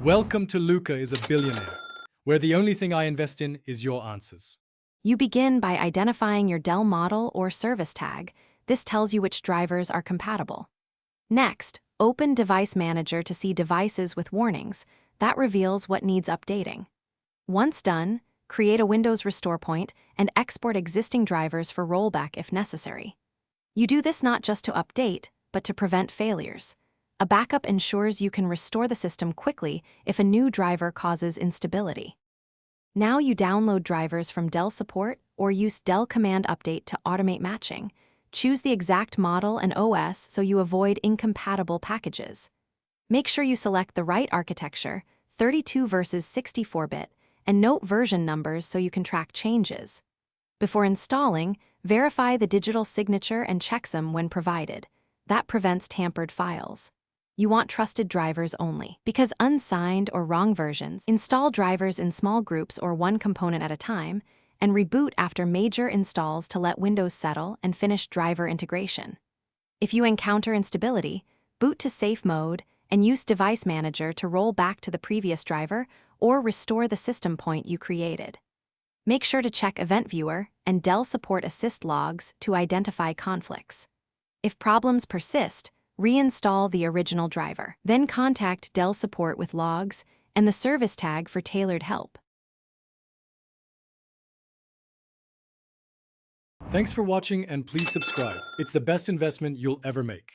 Welcome to Luca is a Billionaire, where the only thing I invest in is your answers. You begin by identifying your Dell model or service tag. This tells you which drivers are compatible. Next, open Device Manager to see devices with warnings. That reveals what needs updating. Once done, create a Windows restore point and export existing drivers for rollback if necessary. You do this not just to update, but to prevent failures. A backup ensures you can restore the system quickly if a new driver causes instability. Now you download drivers from Dell support or use Dell Command Update to automate matching. Choose the exact model and OS so you avoid incompatible packages. Make sure you select the right architecture, 32 versus 64-bit, and note version numbers so you can track changes. Before installing, verify the digital signature and checksum when provided. That prevents tampered files. You want trusted drivers only. Because unsigned or wrong versions, install drivers in small groups or one component at a time, and reboot after major installs to let Windows settle and finish driver integration. If you encounter instability, boot to safe mode and use Device Manager to roll back to the previous driver or restore the system point you created. Make sure to check Event Viewer and Dell Support Assist logs to identify conflicts. If problems persist, reinstall the original driver. Then contact Dell Support with logs and the service tag for tailored help. Thanks for watching and please subscribe. It's the best investment you'll ever make.